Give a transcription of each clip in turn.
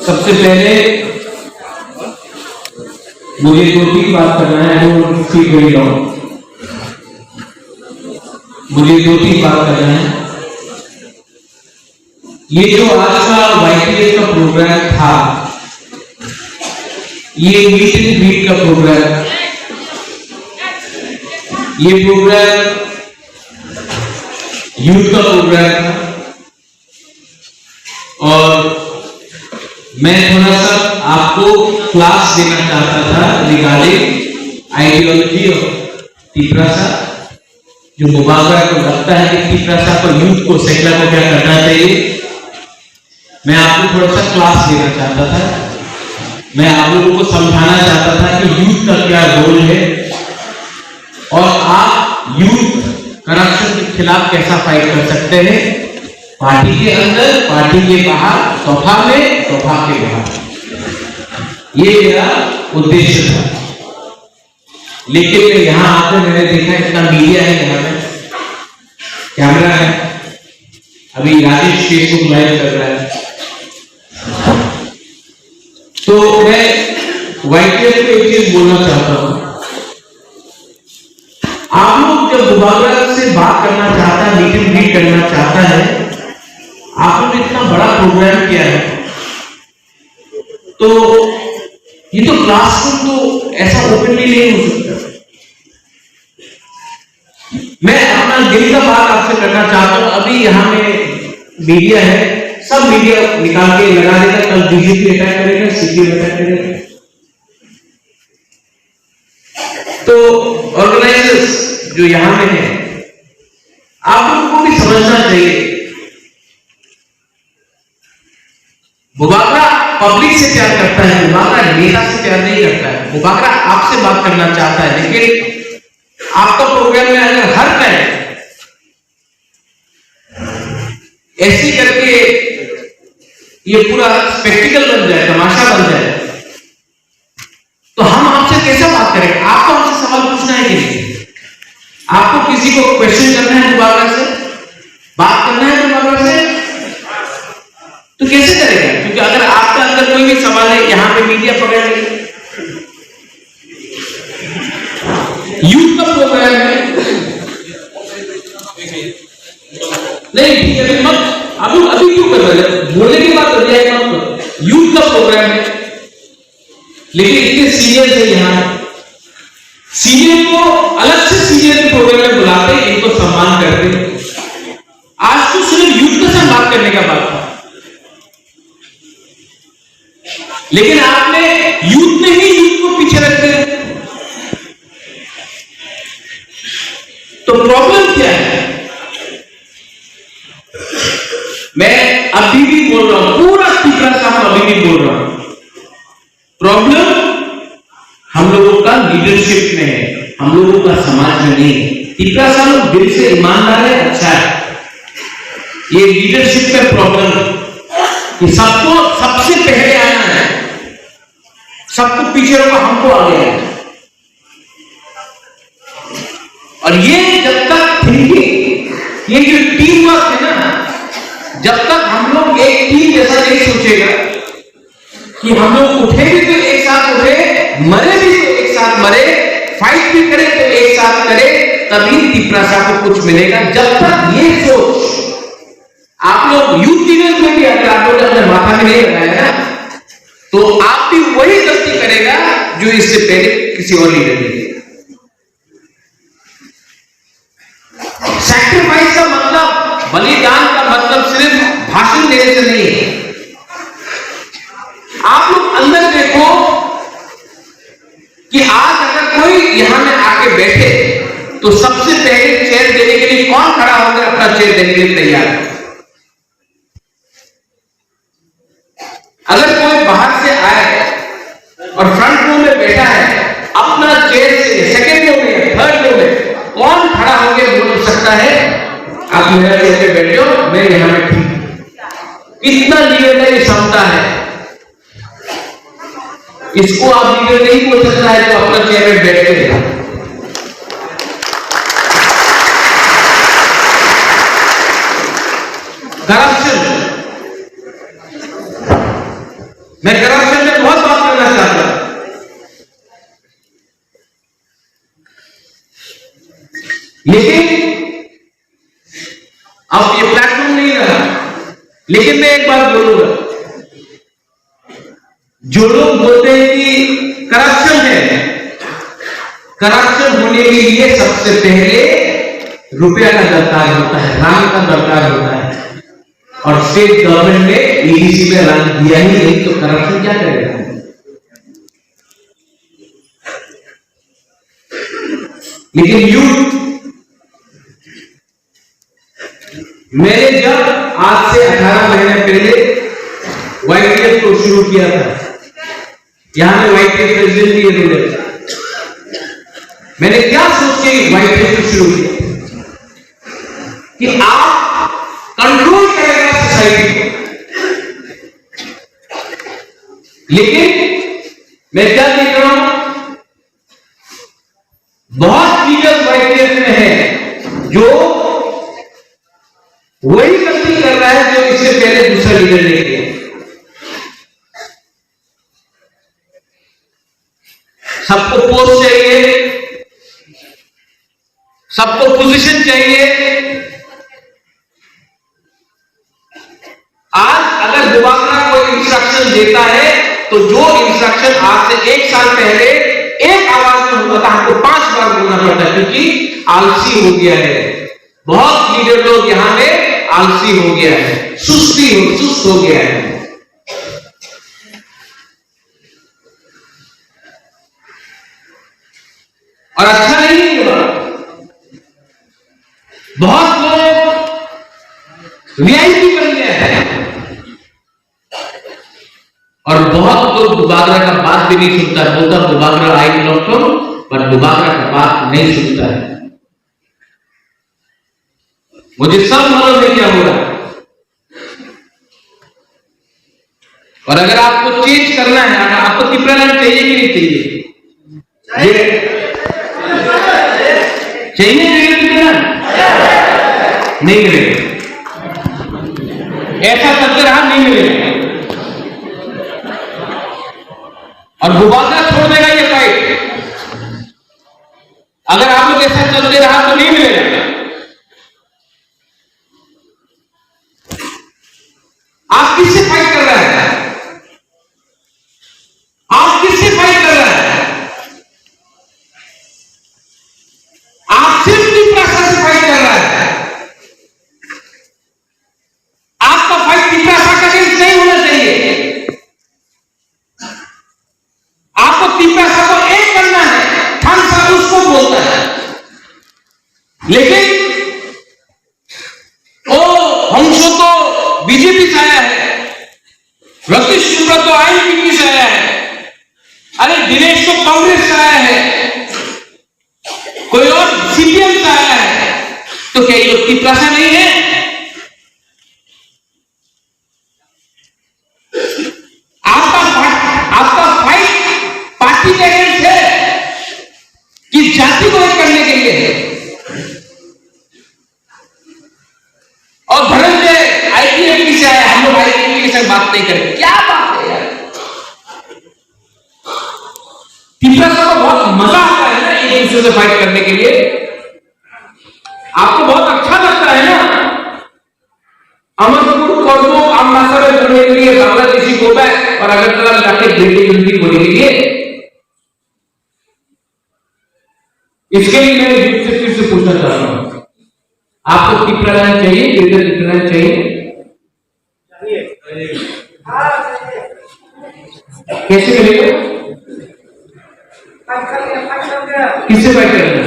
सबसे पहले मुझे 2-3 बात करना है, मुझे 2-3 बात करना है। ये जो आज का YTS का प्रोग्राम था, ये मीट एंड ग्रीट का प्रोग्राम, ये प्रोग्राम यूथ का प्रोग्राम था और मैं थोड़ा सा आपको क्लास देना चाहता था रिगार्डिंग आइडियोलॉजी ऑफ तीपरासा। जो मुबागरा को लगता है कि तीपरासा को, यूथ को, सेकुलर को क्या करना चाहिए, मैं आपको थोड़ा सा क्लास देना चाहता था। मैं आप लोगों को समझाना चाहता था कि यूथ का क्या रोल है और आप यूथ करप्शन के खिलाफ कैसा फाइट कर सकते हैं, पार्टी के अंदर, पार्टी के बाहर, सभा में, सभा के बाहर। ये मेरा उद्देश्य था। लेकिन मैं यहां आकर मैंने देखा इतना मीडिया है, यहाँ में कैमरा है, अभी राजेश फेसबुक लाइव कर रहा है, तो मैं YTS को एक चीज बोलना चाहता हूं। आप लोग जब मुबागरा से बात करना चाहता है, मीटिंग भी करना चाहता है, आपने इतना बड़ा प्रोग्राम किया है, तो ये तो क्लासरूम तो ऐसा ओपनली नहीं हो सकता। मैं अपना दिल का बात आपसे करना चाहता हूं। अभी यहां में मीडिया है, सब मीडिया निकाल के लगा देगा, कल बीजेपी अटैक करेगा, सीपीएम अटैक करेगा। तो ऑर्गेनाइजर्स जो यहां में है, आप लोगों को भी समझना चाहिए, मुबागरा पब्लिक से प्यार करता है, मुबागरा नेता से प्यार नहीं करता है। मुबागरा आपसे बात करना चाहता है, लेकिन आपका प्रोग्राम में अगर हर टाइम ऐसे करके ये पूरा स्पेक्टिकल बन जाए, तमाशा बन जाए, तो हम आपसे कैसे बात करेंगे? आपको हमसे सवाल पूछना है कि नहीं? आपको किसी को क्वेश्चन करना है मुबागरा से, बात करना है मुबागरा से, तो कैसे करेगा? क्योंकि अगर आपका अंदर कोई भी सवाल है, यहां पे मीडिया पकड़ लेगी। यूथ का प्रोग्राम है, नहीं ठीक है, अभी क्यों कर रहे हैं? बोलने की बात हो जाए मत करो। यूथ का प्रोग्राम है, लेकिन इतने सीनियर है यहां, सीनियर को अलग से सीनियर के प्रोग्राम में बुलाते, इनको सम्मान करते। आज तो सिर्फ यूथ के साथ बात करने का बात था, लेकिन आपने यूथ में ही यूथ को पीछे रख दिया। तो प्रॉब्लम क्या है? मैं अभी भी बोल रहा हूं, पूरा तीपरासा अभी भी बोल रहा हूं, प्रॉब्लम हम लोगों का लीडरशिप में है, हम लोगों का समाज में नहीं है। तीपरासा लोग दिल से ईमानदार है, अच्छा है। ये लीडरशिप में प्रॉब्लम कि सबको सबसे पहले आना है, सबको पीछे रोका, हमको आगे आना है। और ये जब तक थिंकिंग, ये जो टीम वर्क है ना, जब तक हम लोग एक टीम जैसा नहीं सोचेगा कि हम लोग उठे भी तो एक साथ उठे, मरे भी तो एक साथ मरे, फाइट भी करे तो एक साथ करे, तभी तीपरासा को कुछ मिलेगा। जब तक ये सोच आप लोग यूथ लीडर्स में भी अगर आप लोग अपने माथा में नहीं लगाया ना, तो आप भी वही गलती करेगा जो इससे पहले किसी और लीडर ने किया। सैक्रिफाइस का मतलब, बलिदान का मतलब सिर्फ भाषण देने से नहीं है। आप लोग अंदर देखो कि आज अगर कोई यहां में आके बैठे, तो सबसे पहले चेयर देने के लिए कौन खड़ा होकर अपना चेयर देने के लिए तैयार है? अगर कोई बाहर से आए और फ्रंट रो में बैठा है, अपना चेयर से सेकंड रो में, थर्ड रो में कौन खड़ा होकर बोल सकता है आप मेरा चेयर पे बैठे हो, मैं यहां में ठीक। इतना लीडर क्षमता है, इसको आप लीडर नहीं बोल सकता है तो अपना चेयर में बैठ के देखा। करप्शन, मैं करप्शन में बहुत बात करना चाहता हूं, लेकिन अब ये प्लेटफॉर्म नहीं रहा। लेकिन मैं एक बात बोलूंगा, जो लोग बोलते हैं कि करप्शन है, करप्शन होने के लिए सबसे पहले रुपया का दरकार होता है, राम का दरकार होता है, और स्टेट गवर्नमेंट ने ईडीसी में राम दिया ही नहीं, तो करप्शन क्या करेगा? लेकिन यूथ, मैंने जब आज से 18 महीने पहले वाईटीएफ को शुरू किया था, यहां में वाईटीएफ प्रेसिडेंट भी है, मैंने क्या सोच के वाईटीएफ को शुरू किया कि आप कंट्रोल करेगा सोसाइटी को। लेकिन मैं क्या देख रहा हूं, बहुत लीडर्स वाईटीएफ में है जो वही गलती कर रहा है जो इससे पहले दूसरा लीडर ने किया। सबको पोस्ट चाहिए, सबको पोजीशन चाहिए। आज अगर दोबारा कोई इंस्ट्रक्शन देता है तो जो इंस्ट्रक्शन आज से 1 साल पहले एक आवाज में होता था, हमको 5 बार बोलना पड़ता है, क्योंकि आलसी हो गया है। बहुत लीडर लोग यहां में आलसी हो गया है, सुस्त हो गया है। और अच्छा नहीं हुआ। बहुत लोग वीआईपी बन गया है और बहुत लोग दुबारा का बात भी नहीं सुनता है। बोलता दुबारा आई डॉक्टर, पर दुबारा का बात नहीं सुनता है। मुझे सब मालूम है क्या हो रहा है। और अगर आपको चेंज करना है, अगर आपको तिपरालैंड चाहिए कि नहीं चाहिए? चाहिए नहीं मिलेगा, ऐसा चलते रहा नहीं मिलेगा। और गुबादरा छोड़ देगा ये फाइट। अगर आप लोग ऐसा चलते रहा तो नहीं मिलेगा। आप किससे फाइट कर रहा है? आप किससे फाइट कर रहा है? आप सिर्फ तिपरासा से फाइट कर रहा है। आपका फाइट तिपरासा का नहीं होना चाहिए। आपको तिपरासा को एक करना है, खान साहब उसको बोलता है। लेकिन हमसे तो बीजेपी से आया है, रतीश शुक्ला तो आईपीपी से आया है, अरे दिनेश तो कांग्रेस से आया है, कोई और सीपीएम से आया है, तो क्या ये तिपरासा नहीं है? आपका फाइट पार्टी के अगेंस्ट है कि जाति को एक करने के लिए है? और धनंजय आईपीएफटी से आया, हम लोग आईपीएफटी से बात नहीं करेंगे। क्या बात है यार? तिपरासा को बहुत मजा आता है ना एक दूसरे से फाइट करने के लिए। आपको बहुत अच्छा लगता है ना अमरपुर कॉर्बो अम्बासडर बनने के लिए, बांग्लादेशी को बैक और अगरतला जाके बिल्डिंग होने के लिए। इसके लिए मैं फिर से पूछना चाहता हूं, आपको तिपरालैंड चाहिए? ग्रेटर तिपरालैंड चाहिए? कैसे मिलेगा? किससे फाइट करना?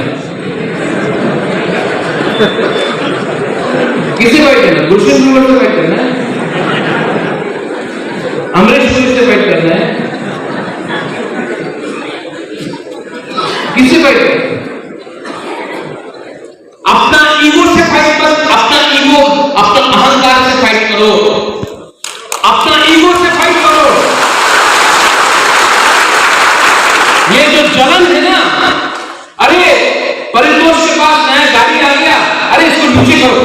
किससे फाइट करना? गुलशन ग्रोवर से फाइट करना है? अमरीश पुरी से फाइट करना है? किससे फाइट करना? अपना ईगो से फाइट मत, अपना ईगो, अपना अहंकार से फाइट करो, अपना ईगो से फाइट करो। ये जो जलन है ना, अरे परितोष के पास नया गाड़ी आ गया, अरे इसको नीचे करो।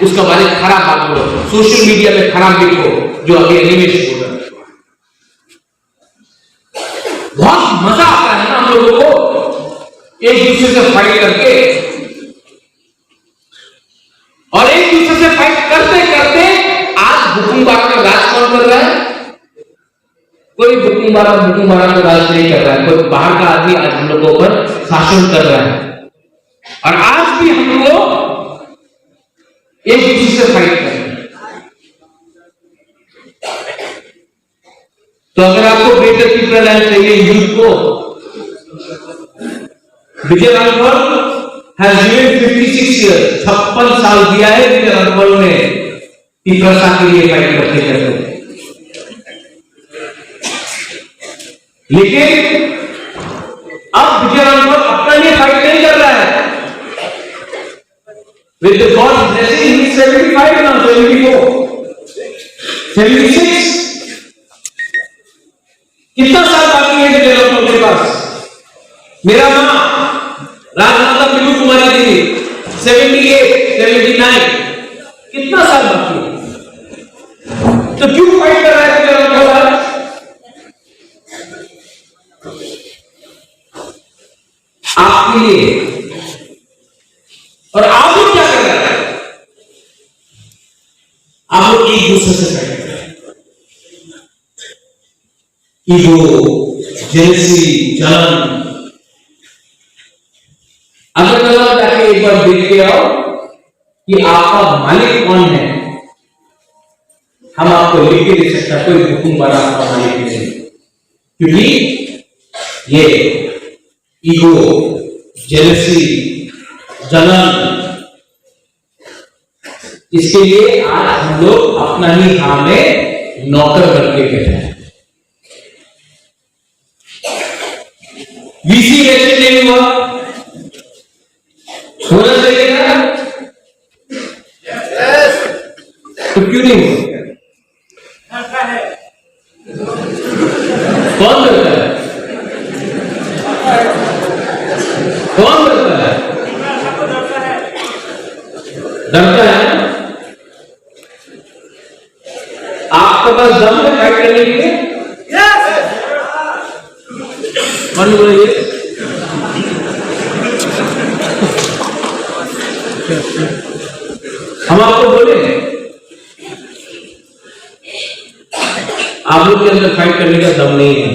उसका बारे में खराब बात बोलो, सोशल मीडिया में खराब लिखो, जो अभी एनिमेशन बोल रहा है। बहुत मजा आता है ना हम लोगों को एक दूसरे से फाइट करके, और एक दूसरे से फाइट करते करते आज हुकुमबारा का राज कौन कर रहा है? कोई हुकुमबारा का राज नहीं कर रहा है, कोई बाहर का आदमी आज हम लोगों पर शासन कर रहा है। और आज भी हम लोग एक दूसरे से फाइट कर रहे हैं। तो अगर आपको बेटर पीपल लाइन चाहिए यूथ को, Vijay Raghavan has given 56 years, 56 साल दिया है विजय राघवन ने तिप्रसा के लिए फाइट करते करते। लेकिन अब विजय राघवन अपना लिए फाइट नहीं कर रहा है। With the God's blessing, he is 75 now, 74, 76. कितना साल बाकी है विजय राघवन के पास? मेरा मां राजमाता बिलू कुमारी देवी 78, 79, कितना साल बाकी है? तो क्यों फाइट कर रहा है विजय राघवन? आपके लिए। और आप लोग क्या कर रहे हैं? आप लोग एक दूसरे से फाइट कर रहे हैं। ईगो, जेलसी, जलन। अगर कल जाके एक बार देख के आओ कि आपका मालिक कौन है, हम आपको लिख के दे सकता, कोई हुकुमबारा आपका मालिक नहीं, क्योंकि ये ईगो, जेलसी, जलन, इसके लिए आज हम लोग अपना ही हमें नौकर करके बैठे हैं। वीसी इलेक्शन नहीं हुआ, होना चाहिए ना? तो क्यों नहीं हुआ? कौन करता है? कौन करता है? डरता है? आपके पास दम है फाइट करने के लिए? कौन बोलिए? हम आपको बोले आप लोग के अंदर फाइट करने का दम नहीं है।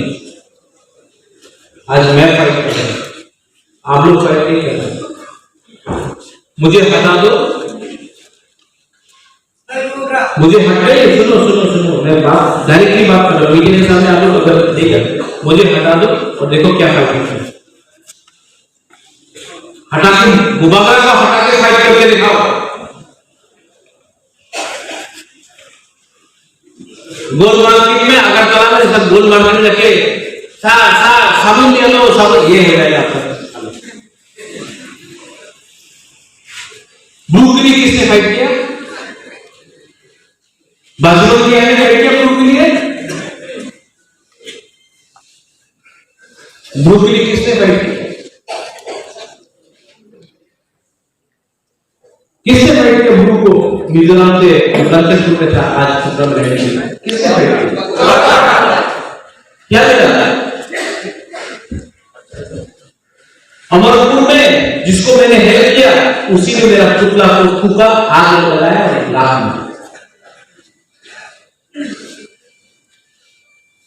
आज मैं फाइट कर रहा हूं, आप लोग फाइट नहीं कर रहे। मुझे हटा दो, मुझे हटाइए। सुनो सुनो सुनो, मैं बात डायरेक्टली बात कर रहा हूं, मीडिया के सामने आप लोग अगर देखा, मुझे हटा दो और देखो क्या फाइट करते हैं। हटा के मुबारक को हटा के फाइट करके दिखाओ। गोल मार्केट में अगर चला में सब गोल मार्केट में रखे साबुन ले लो, साबुन ये है आपका। ब्लू के लिए किसने फाइट किया? बाजुओं की ने फाइट किया ब्लू के लिए। ब्लू के लिए किसने फाइट किया? किसने फाइट किया ब्लू को? मिजोरम से कंटेस्ट में था, आज सत्रह में रहने के लिए किसने फाइट किया? क्या लगा? अमरपुर में जिसको मैंने हेल्प किया उसी ने मेरा पुतला को फूका, आग लगाया और लाख में।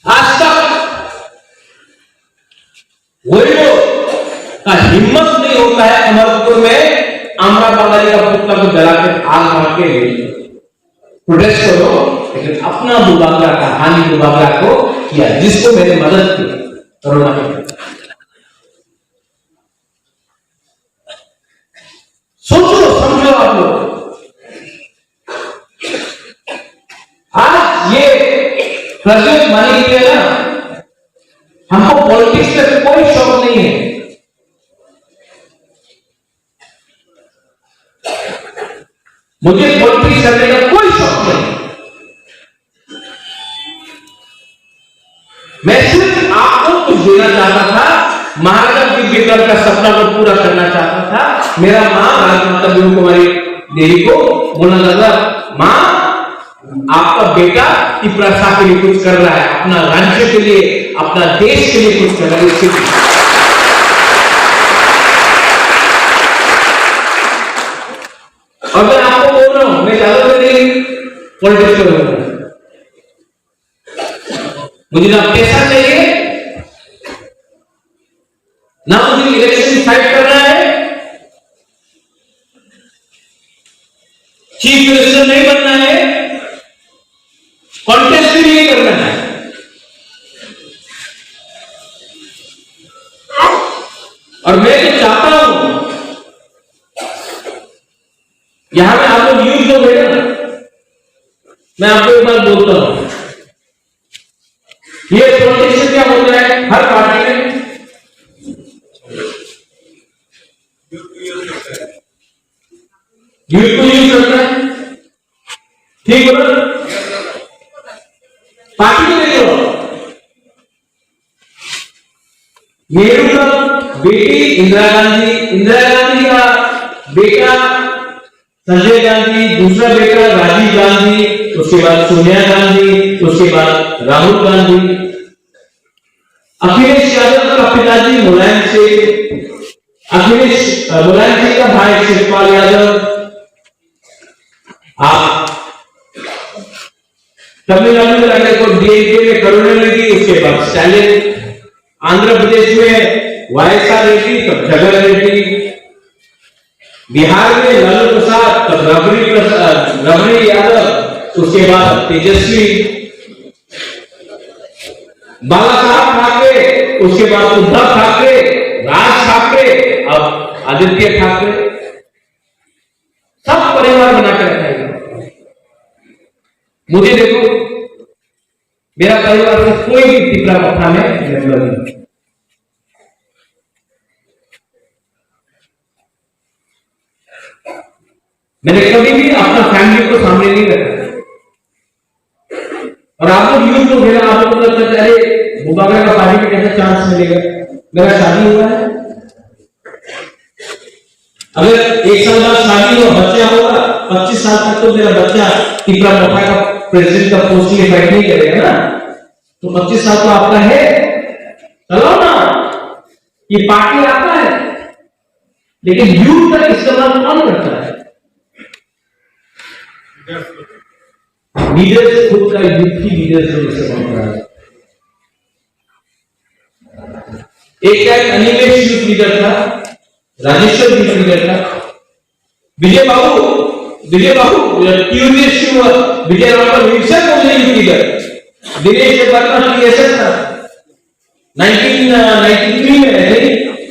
आज तक वही लोग का हिम्मत नहीं होता है अमरपुर में आमरा बाबारी का पुतला को जला के आग मार के प्रोटेस्ट करो, लेकिन अपना मुबागला का हानि मुबागला को किया, जिसको मैंने मदद की कोरोना में। सोचो समझो आप लोग, आज ये प्रेसिडेंट मानी के लिए ना, हमको पॉलिटिक्स में कोई शौक नहीं है। मुझे पॉलिटिक्स करने का कोई शौक नहीं। मैं सिर्फ आपको कुछ देना चाहता था, महाराजा बिरबल का सपना को पूरा करना चाहता था। मेरा मां राजमाता बिलू कुमारी देवी को बोलना लगा, मां आपका बेटा तिपरासा के लिए कुछ कर रहा है, अपना राज्य के लिए, अपना देश के लिए कुछ कर रहा है। और मैं आपको बोल रहा हूं, मैं ज्यादा नहीं पॉलिटिक्स कर रहा हूं, मुझे ना पैसा चाहिए, ना मुझे इलेक्शन फाइट करना है, चीफ मिनिस्टर नहीं बनना है, कॉन्टेस्ट भी नहीं करना है। और मैं तो चाहता हूं, यहां पे आप लोग यूज हो गए ना, मैं आपको एक बात बोलता हूं, ये पॉलिटिशियन क्या होता है हर पार्टी में, यूथ को यूज करता है, ठीक बोला, पार्टी को देखो, नेहरू का बेटी इंदिरा गांधी का बेटा संजय गांधी, दूसरा बेटा राजीव गांधी, उसके बाद सोनिया गांधी, उसके बाद राहुल गांधी, अखिलेश यादव का पिताजी मुलायम सिंह, मुलायम सिंह का भाई शिवपाल यादव, आप तमिलनाडु में रहने को डीएमके में करुणानिधि, उसके बाद स्टालिन, आंध्र प्रदेश में वाईएसआर रेड्डी, तब जगन रेड्डी, बिहार में लालू प्रसाद, तब रबड़ी यादव, उसके बाद तेजस्वी, बाला साहब ठाकरे, उसके बाद उद्धव ठाकरे, राज ठाकरे, अब आदित्य ठाकरे, सब परिवार बना कर रखा है। मुझे देखो, मेरा परिवार से कोई भी तिपरा मथा में मेंबर नहीं, मैंने कभी भी अपना फैमिली को सामने नहीं रखा। और आप लोग यूज हो गए, आप लोग को लगता है अरे मुबारक का पार्टी में कैसे चांस मिलेगा, मेरा शादी हुआ है, अगर 1 साल बाद शादी हो, बच्चा होगा, 25 साल तक तो मेरा बच्चा तिपरा मथा का प्रेसिडेंट का पोस्ट के लिए फाइट नहीं करेगा ना, तो 25 साल तो आपका है, चलो ना, ये पार्टी आपका है, लेकिन यूथ का इस्तेमाल कौन करता है? लीडर्स खुद का यूथ की लीडर्स को इस्तेमाल कर रहा है। एक टाइम अनिमेश यूथ लीडर था, राजेश्वर यूथ लीडर था, Vijay Babu Vijay Rampal Wilson youth leader, Dinesh Verma TSS था, 1993 में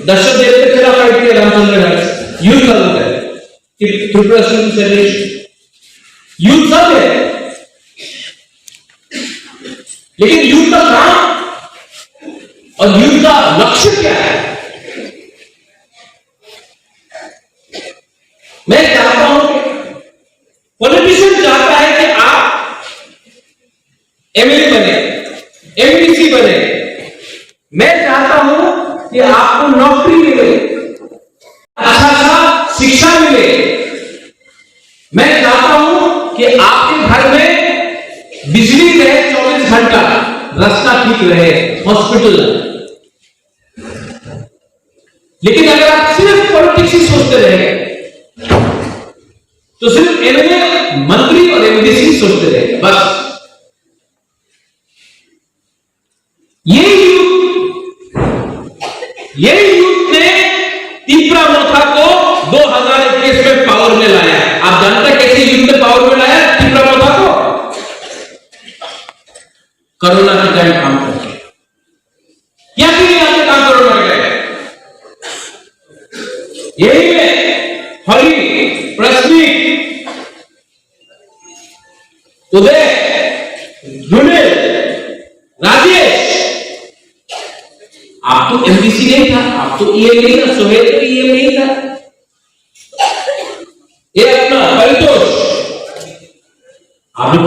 दशरथ देव के खिलाफ फाइट किया रामचंद्र यूथ का होता है, त्रिपुरा सेलिब्रेशन यूथ सब है, लेकिन यूथ का काम और यूथ का लक्ष्य क्या है? मैं चाहता हूं, पॉलिटिशियन चाहता है कि आप एमएलए बने, एमडीसी बने, मैं चाहता हूं कि आपको नौकरी मिले, अच्छा सा शिक्षा मिले, मैं चाहता हूं कि आपके घर में बिजली रहे 24 घंटा, रास्ता ठीक रहे, हॉस्पिटल। लेकिन अगर आप सिर्फ पॉलिटिक्स ही सोचते रहे तो सिर्फ एमएलए, मंत्री और एमडीसी सोचते रहे, बस। यही यूथ ने तिपरा मोथा को 2021 में पावर में लाया। आप जानते हैं कैसे यूथ ने पावर में लाया तिपरा मोथा को? कोरोना के टाइम काम करके। क्या नहीं आपने काम कोरोना के टाइम? यही में हरी, प्रश्नी, उदय, जुनेल, राजेश, आप तो एमबीसी नहीं था, आप तो ईएम नहीं था, सोहेल तो ईएम नहीं था, ये अपना परितोष, आप तो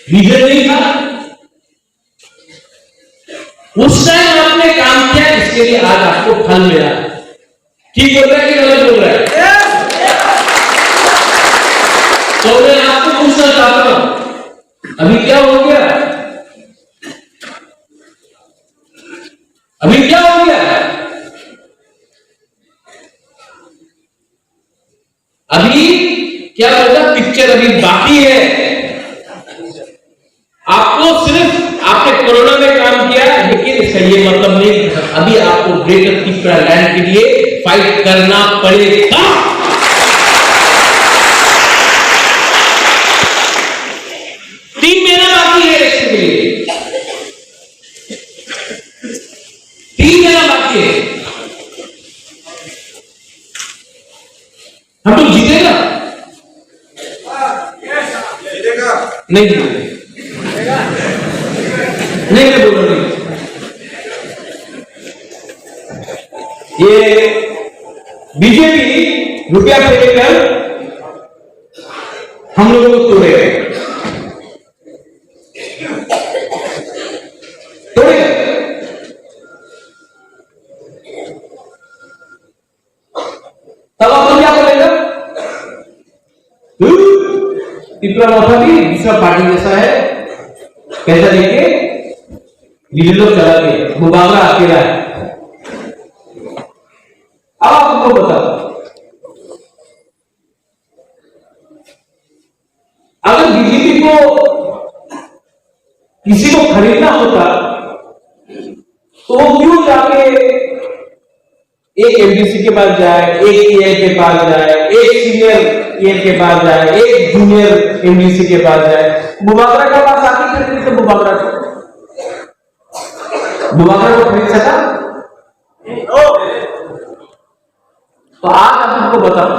लीडर नहीं था। उस टाइम आपने काम किया, इसके लिए आज आपको फल मिला। ठीक बोल रहा है कि गलत बोल रहा है? अभी क्या हो गया? अभी क्या हो गया? अभी क्या बोलता, पिक्चर अभी बाकी है। आपको सिर्फ आपने कोरोना में काम किया, लेकिन इसका ये मतलब नहीं, अभी आपको ग्रेटर त्रिपुरा लैंड के लिए फाइट करना पड़ेगा। 3 महीना बाकी है इलेक्शन के लिए, 3 महीना बाकी है। हम लोग जीतेगा? नहीं जीतेगा, नहीं मैं बोल रहा हूं। ये बीजेपी रुपया लेकर हम लोगों को तोड़ेगा, तोड़ेगा। तब आप क्या करेगा? त्रिपुरा मौका भी दूसरा पार्टी जैसा है, कैसा देखिए लीडर लोग चला गए, मुबावरा अकेला है। अब आप हमको बताओ, अगर बीजेपी को किसी को खरीदना होता तो वो क्यों जाके एक एमडीसी के पास जाए, एक ईएल के पास जाए, एक सीनियर ईएल के पास जाए, एक जूनियर एमडीसी के पास जाए? मुबावरा के पास आके खरीद तो मुबावरा को खरीद सका? तो आज आप हमको बताओ,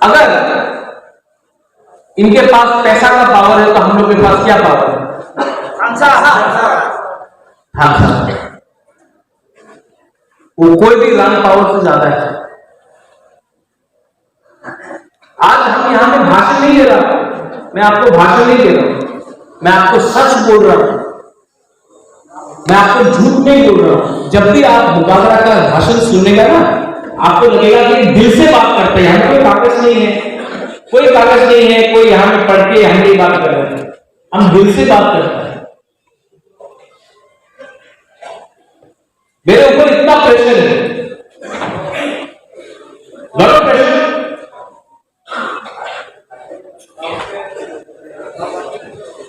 अगर इनके पास पैसा का पावर है तो हम लोग के पास क्या पावर है? वो कोई भी रंग पावर से ज्यादा है। आज हम यहां पे भाषण नहीं दे रहा, मैं आपको भाषण नहीं दे रहा हूं, मैं आपको सच बोल रहा हूं, मैं आपको झूठ नहीं बोल रहा हूं। जब भी आप मुबावरा का भाषण सुनेगा ना, आपको लगेगा कि दिल से बात करते हैं। यहां कोई कागज नहीं है, कोई कागज नहीं है, कोई यहां पे पढ़ के हम ये बात कर रहे हैं, हम दिल से बात करते हैं। मेरे ऊपर इतना प्रेशर है, बड़ा प्रेशर।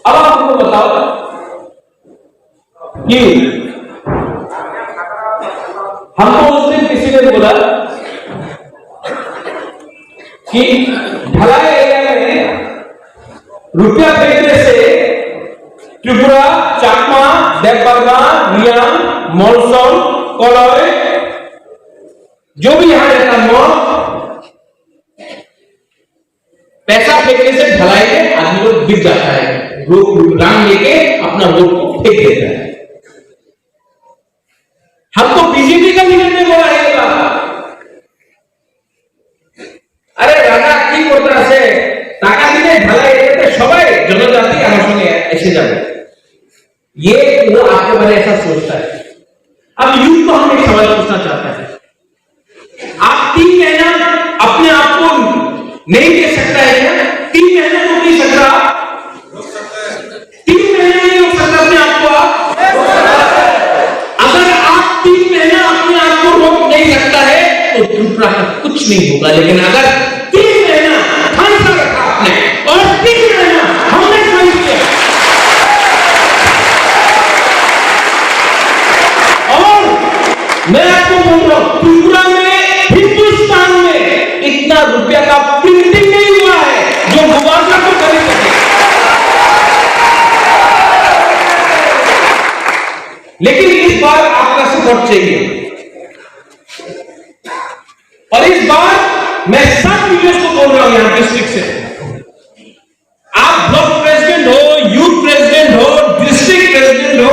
अब आप हमको बताओ कि हमको उस दिन किसी ने बोला कि ढलाई एरिया में रुपया फेंकने से त्रिपुरा, चाकमा, देवबर्मा, रियांग, मॉनसून, कोलॉय, जो भी यहां रहता है, पैसा फेंकने से ढलाई में आदमी लोग बिक जाता है, रंग लेके अपना वोट को फेंक देता है। हमको बीजेपी का लीडर ने बोला है अरे राजा की कोटा से टाका दिने ढलाई करते सबाई जनजाति আমার সঙ্গে এসে যাবে, ये वो आपके बारे ऐसा सोचता है। अब यूथ को हम एक सवाल पूछना चाहते हैं, आप 3 महीना अपने आप को नहीं दे सकता है क्या? 3 महीना तो नहीं सकता, 3 महीना नहीं हो सकता अपने आप को। अगर आप 3 महीना अपने आप को रोक नहीं सकता है तो त्रिपुरा का कुछ नहीं होगा। लेकिन अगर 3 महीना फैसला रखा आपने और 3 महीना हमने फाइट किया, और मैं आपको बोल रहा हूं त्रिपुरा में, हिंदुस्तान में इतना रुपया का प्रिंटिंग नहीं हुआ है जो मुबावजा को खरीद सके। लेकिन इस बार आपका सपोर्ट चाहिए, और इस बार मैं सब लीडर्स को बोल रहा हूं यहां डिस्ट्रिक्ट से, आप ब्लॉक प्रेसिडेंट हो, यूथ प्रेसिडेंट हो, डिस्ट्रिक्ट प्रेसिडेंट हो,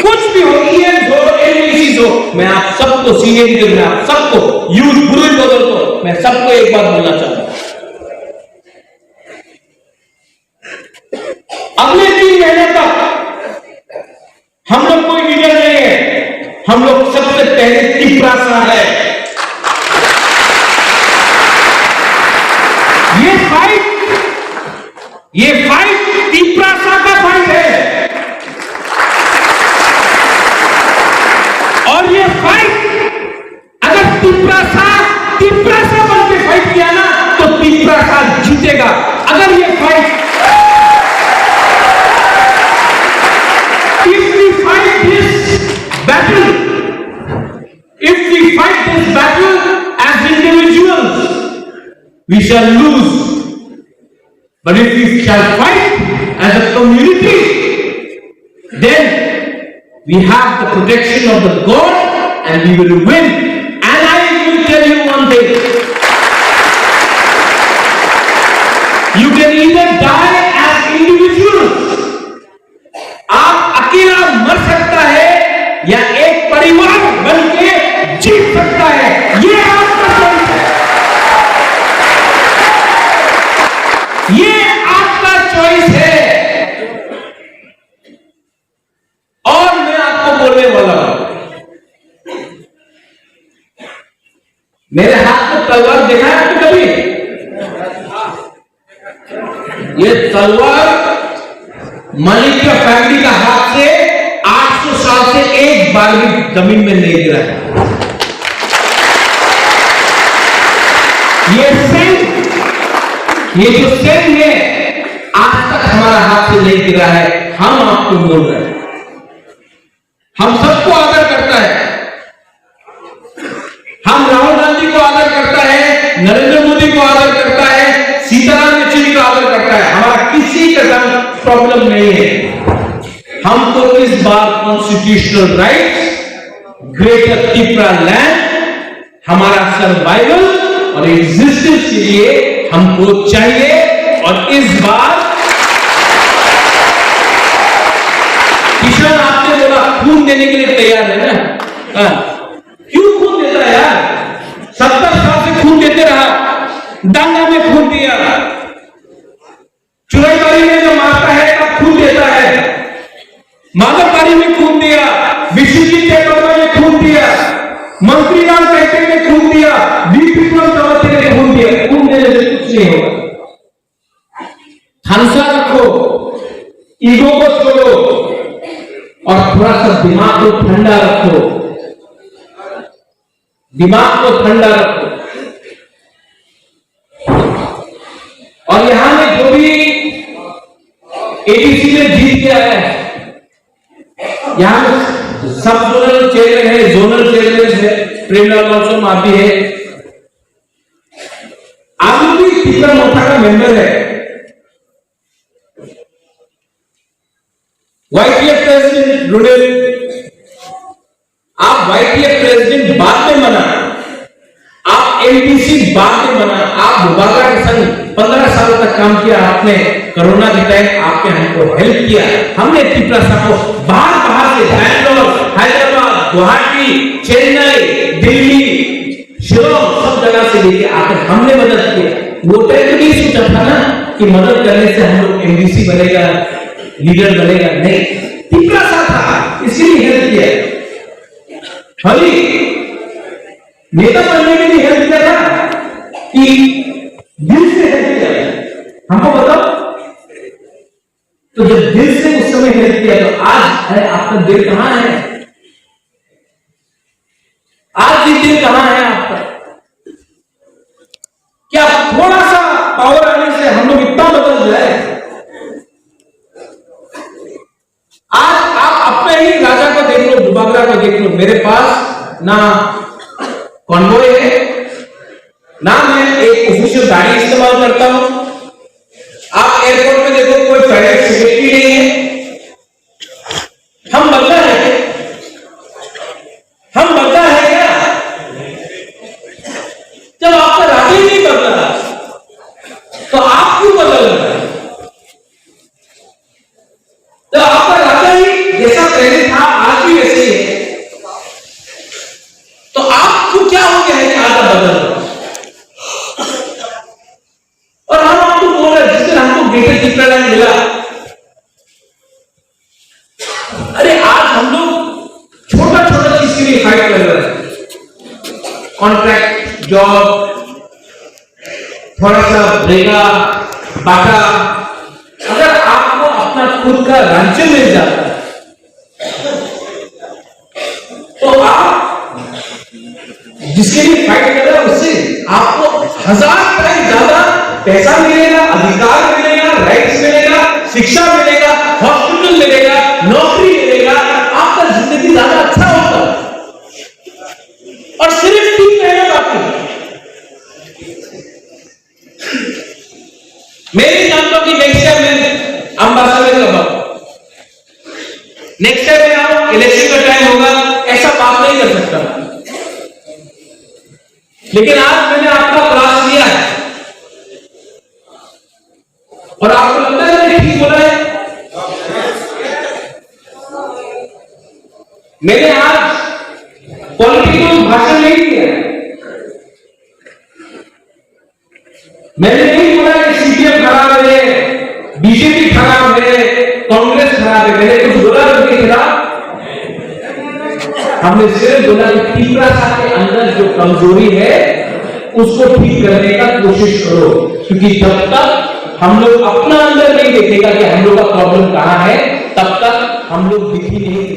कुछ भी हो, ईएन हो, एमडीसी हो, मैं आप सबको, सीनियर लीडर में आप सबको, यूथ गुरु बदल को मैं सबको एक बात बोलना चाहता हूं, अगले 3 महीने तक हम लोग कोई लीडर नहीं है, हम लोग सबसे पहले त्रिपुरा सा है। ये फाइट और ये फाइट अगर तिपरासा बन के फाइट किया ना तो तिपरासा जीतेगा। अगर ये fight if we fight this battle as individuals, we shall lose. But if we shall fight as a community, then we have the protection of the God and we will win. And I will tell you one thing. You can either die as individuals. आप अकेला मर सकता है या एक परिवार बन के जीत सकता है। ये आपका चॉइस है, ये आपका चॉइस है। और मैं आपको बोलने वाला हूं, मेरे हाथ में तलवार देखा है आपने कभी? ये तलवार मलिक का फैमिली का हाथ से 800 साल से एक बार भी जमीन में नहीं गिरा है। ये जो सेन है आज तक हमारा हाथ से नहीं गिरा है। हम आपको बोल रहे हैं, हम सबको आदर करता है। हम राहुल गांधी को आदर करता है, नरेंद्र मोदी को आदर करता है, सीताराम येचुरी को आदर करता है। हमारा किसी का प्रॉब्लम नहीं है। हमको इस बार constitutional rights, greater Tripura land, हमारा सर्वाइवल और एग्जिस्टेंस के लिए हमको चाहिए। और इस बार किशन आपने बोला खून देने के लिए तैयार है ना? क्यों खून देता है यार? 70 साल से खून देते रहा, दांगा में खून दिया, चुराईबारी में जो मारता है तब खून देता है, माधवबारी में खून दिया, विश्वजीत देवबर्मा ने खून दिया, मंत्री राम कैटे ने खून दिया, विक्रम चौधरी ने खून दिया। खून देने से कुछ नहीं होगा। हंसा रखो, ईगो को छोड़ो और थोड़ा सा दिमाग को ठंडा रखो, दिमाग को ठंडा रखो। और यहां में जो भी एडीसी में जीत गया है, यहां सब जोनल चेयरमैन है, जोनल चेयरमैन है, प्रेमलाल मौसम माफी है, आप भी त्रिपुरा मोर्चा का मेंबर है। वाईटीएफ प्रेसिडेंट रुडेल, आप वाईटीएफ प्रेसिडेंट बाद में बना, आप एमडीसी बाद में बना, आप मुबारक के संग 15 साल तक काम किया आपने। कोरोना के टाइम आपने हमको हेल्प किया। हमने त्रिपुरा को बाहर से बैंगलोर, हैदराबाद, गुवाहाटी, चेन्नई, दिल्ली, शिलोंग सब जगह से लेके आकर हमने मदद की। वो टाइम नहीं सोचा था ना कि मदद करने से हम लोग एमडीसी बनेगा, लीडर बनेगा, नहीं, त्रिपुरा था इसीलिए हेल्प किया। खाली नेता बनने के लिए हेल्प किया था कि दिल से हेल्प किया? हमको बताओ। तो जब दिल से उस समय हेल्प किया तो आज है आपका दिल कहां है? आज भी दिल कहां है आपका? क्या थोड़ा सा पावर आने से हम लोग इतना बदल जाए? आज आप अपने ही राजा को देख लो, दुबागरा को देख लो, मेरे पास ना कॉन्वॉय है, ना मैं एक ऑफिशियल गाड़ी इस्तेमाल करता हूं। आप एयरपोर्ट में देखो, कोई प्राइवेट सिक्योरिटी नहीं है। हम बदला है, हम बदला है क्या? जब आपका राजा ही नहीं बदला तो आप क्यों बदल रहे हैं? तो आपका राजा ही जैसा पहले था आज भी वैसे ही है, तो आपको क्या हो गया है कि आज बदल रहे? और हम आपको बोल रहे जिस दिन हमको ग्रेटर त्रिपुरा लैंड मिला, अरे आज हम लोग छोटा छोटा चीज के लिए फाइट कर रहे हैं। कॉन्ट्रैक्ट जॉब, थोड़ा सा ब्रेगा बाटा। अगर आपको अपना खुद का राज्य मिल जाता है तो आप जिसके लिए फाइट कर रहे हैं उससे आपको 1000 टाइम ज्यादा पैसा मिलेगा, अधिकार मिलेगा, राइट्स मिलेगा, शिक्षा मिलेगा, हॉस्पिटल मिलेगा, नौकरी मिलेगा, आपका जिंदगी ज्यादा अच्छा होगा। और सिर्फ 3 महीने बाकी। मैं नहीं जानता कि नेक्स्ट टाइम मैं अम्बासा में कब आऊं, नेक्स्ट टाइम मैं आऊं, इलेक्शन का टाइम होगा, ऐसा बात नहीं कर सकता। लेकिन आज मैंने आपका क्लास लिया है और आपको लगता है मैंने ठीक बोला है। मैंने आज पॉलिटिकल भाषण नहीं दिया, मैंने नहीं बोला कि सीपीएम खराब है, बीजेपी खराब है, कांग्रेस खराब है, मैंने कुछ बोला उनके खिलाफ। हमने सिर्फ बोला कि तीव्रता के अंदर जो कमजोरी है उसको ठीक करने का कोशिश करो, क्योंकि जब तक हम लोग अपना अंदर नहीं देखेगा कि हम लोग का प्रॉब्लम कहां है, तब तक हम लोग दिख ही नहीं